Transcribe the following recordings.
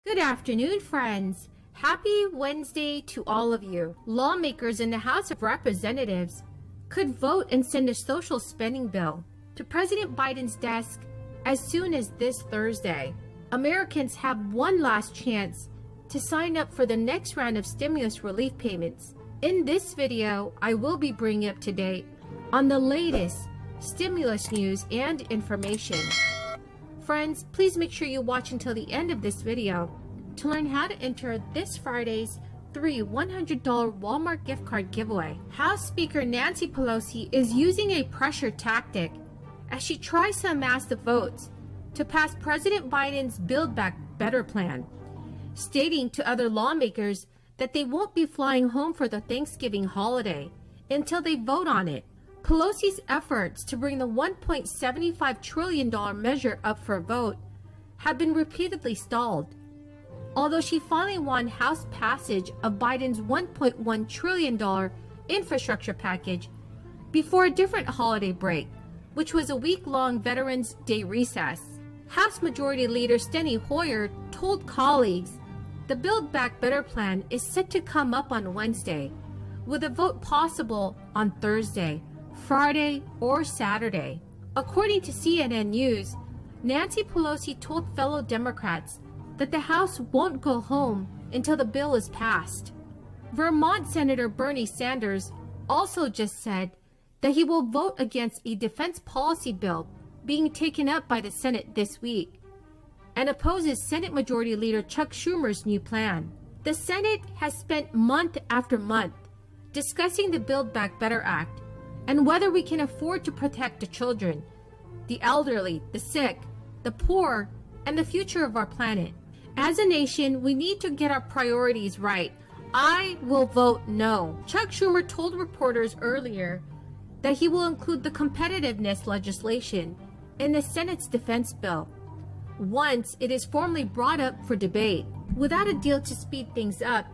Good afternoon, friends. Happy Wednesday to all of you. Lawmakers in the House of Representatives could vote and send a social spending bill to President Biden's desk as soon as this Thursday. Americans have one last chance to sign up for the next round of stimulus relief payments. In this video, I will be bringing up to date on the latest stimulus news and information. Friends, please make sure you watch until the end of this video to learn how to enter this Friday's $100 Walmart gift card giveaway. House Speaker Nancy Pelosi is using a pressure tactic as she tries to amass the votes to pass President Biden's Build Back Better plan, stating to other lawmakers that they won't be flying home for the Thanksgiving holiday until they vote on it. Pelosi's efforts to bring the $1.75 trillion measure up for a vote have been repeatedly stalled, although she finally won House passage of Biden's $1.1 trillion infrastructure package before a different holiday break, which was a week-long Veterans Day recess. House Majority Leader Steny Hoyer told colleagues the Build Back Better plan is set to come up on Wednesday, with a vote possible on Thursday, Friday, or Saturday. According to CNN News, Nancy Pelosi told fellow Democrats that the House won't go home until the bill is passed. Vermont Senator Bernie Sanders also just said that he will vote against a defense policy bill being taken up by the Senate this week and opposes Senate Majority Leader Chuck Schumer's new plan. The Senate has spent month after month discussing the Build Back Better Act and whether we can afford to protect the children, the elderly, the sick, the poor, and the future of our planet. As a nation, we need to get our priorities right. I will vote no. Chuck Schumer told reporters earlier that he will include the competitiveness legislation in the Senate's defense bill once it is formally brought up for debate. Without a deal to speed things up,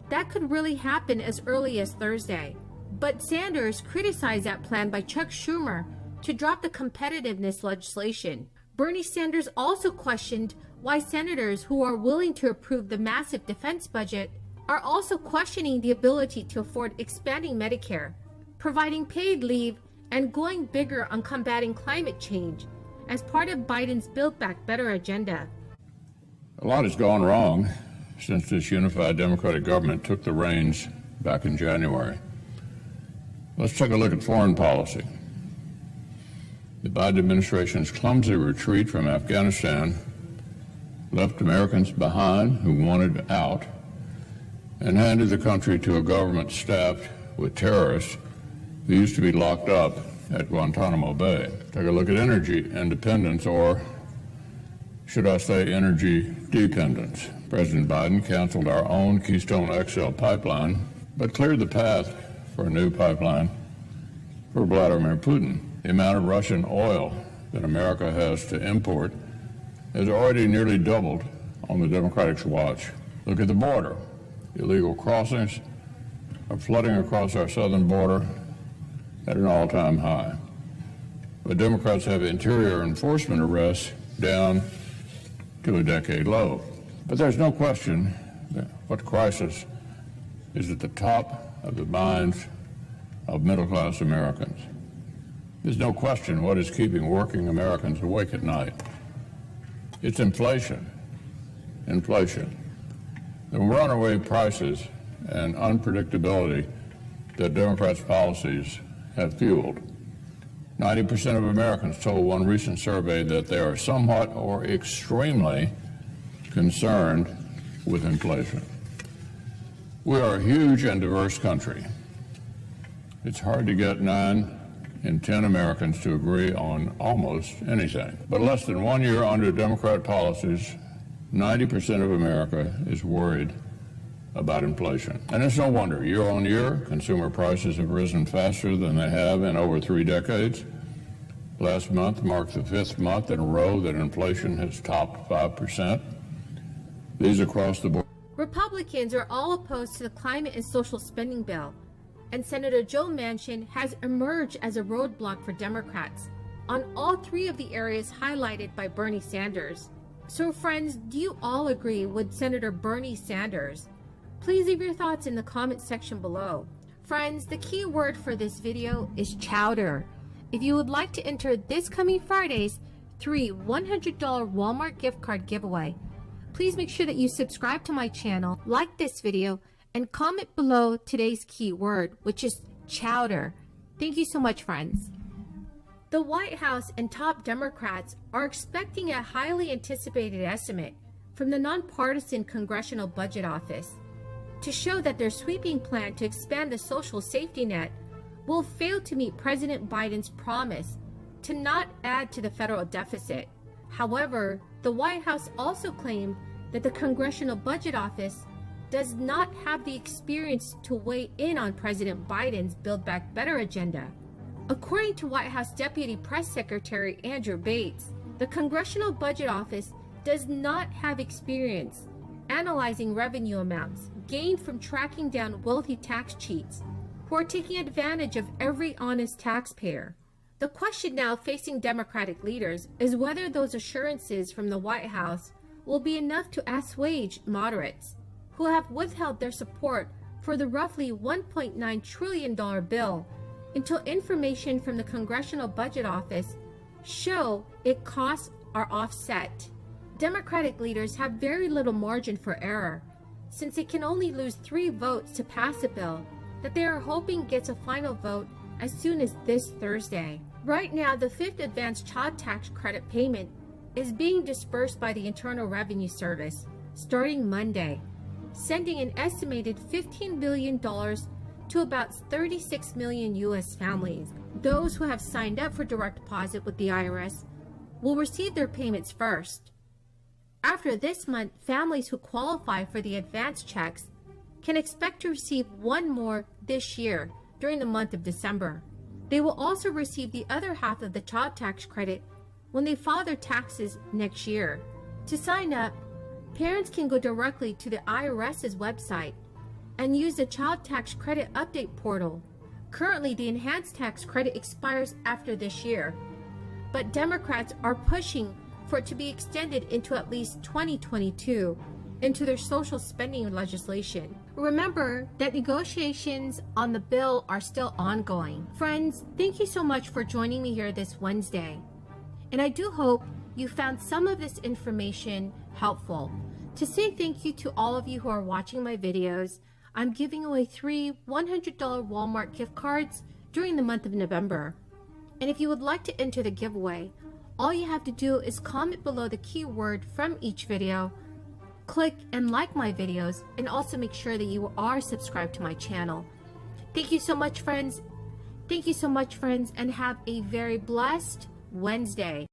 that could really happen as early as Thursday. But Sanders criticized that plan by Chuck Schumer to drop the competitiveness legislation. Bernie Sanders also questioned why senators who are willing to approve the massive defense budget are also questioning the ability to afford expanding Medicare, providing paid leave, and going bigger on combating climate change as part of Biden's Build Back Better agenda. A lot has gone wrong since this unified Democratic government took the reins back in January. Let's take a look at foreign policy. The Biden administration's clumsy retreat from Afghanistan left Americans behind who wanted out and handed the country to a government staffed with terrorists who used to be locked up at Guantanamo Bay. Take a look at energy independence, or should I say energy dependence. President Biden canceled our own Keystone XL pipeline, but cleared the path for a new pipeline for Vladimir Putin. The amount of Russian oil that America has to import has already nearly doubled on the Democratic's watch. Look at the border. Illegal crossings are flooding across our southern border at an all-time high. But Democrats have interior enforcement arrests down to a decade low. But there's no question that what crisis is at the top of the minds of middle-class Americans. There's no question what is keeping working Americans awake at night. It's inflation. Inflation. The runaway prices and unpredictability that Democrats' policies have fueled. 90% of Americans told one recent survey that they are somewhat or extremely concerned with inflation. We are a huge and diverse country. It's hard to get 9 in 10 Americans to agree on almost anything. But less than 1 year under Democrat policies, 90% of America is worried about inflation. And it's no wonder. Year on year, consumer prices have risen faster than they have in over 3 decades. Last month marked the 5th month in a row that inflation has topped 5%. These across the board. Republicans are all opposed to the climate and social spending bill, and Senator Joe Manchin has emerged as a roadblock for Democrats on all 3 of the areas highlighted by Bernie Sanders. So friends, do you all agree with Senator Bernie Sanders? Please leave your thoughts in the comment section below. Friends, the key word for this video is chowder. If you would like to enter this coming Friday's 3 $100 Walmart gift card giveaway, please make sure that you subscribe to my channel, like this video, and comment below today's key word, which is chowder. Thank you so much, friends. The White House and top Democrats are expecting a highly anticipated estimate from the nonpartisan Congressional Budget Office to show that their sweeping plan to expand the social safety net will fail to meet President Biden's promise to not add to the federal deficit. However, the White House also claimed that the Congressional Budget Office does not have the experience to weigh in on President Biden's Build Back Better agenda. According to White House Deputy Press Secretary Andrew Bates, the Congressional Budget Office does not have experience analyzing revenue amounts gained from tracking down wealthy tax cheats who are taking advantage of every honest taxpayer. The question now facing Democratic leaders is whether those assurances from the White House will be enough to assuage moderates who have withheld their support for the roughly $1.9 trillion bill until information from the Congressional Budget Office show its costs are offset. Democratic leaders have very little margin for error, since they can only lose 3 votes to pass a bill that they are hoping gets a final vote as soon as this Thursday. Right now, the 5th advanced child tax credit payment is being dispersed by the Internal Revenue Service starting Monday, sending an estimated $15 billion to about 36 million U.S. families. Those who have signed up for direct deposit with the IRS will receive their payments first. After this month, families who qualify for the advance checks can expect to receive 1 more this year during the month of December. They will also receive the other half of the child tax credit when they file their taxes next year. To sign up, parents can go directly to the IRS's website and use the Child Tax Credit Update portal. Currently, the enhanced tax credit expires after this year, but Democrats are pushing for it to be extended into at least 2022 into their social spending legislation. Remember that negotiations on the bill are still ongoing. Friends, thank you so much for joining me here this Wednesday, and I do hope you found some of this information helpful. To say thank you to all of you who are watching my videos, I'm giving away 3 $100 Walmart gift cards during the month of November. And if you would like to enter the giveaway, all you have to do is comment below the keyword from each video, click and like my videos, and also make sure that you are subscribed to my channel. Thank you so much, friends. Thank you so much, friends, and have a very blessed Wednesday.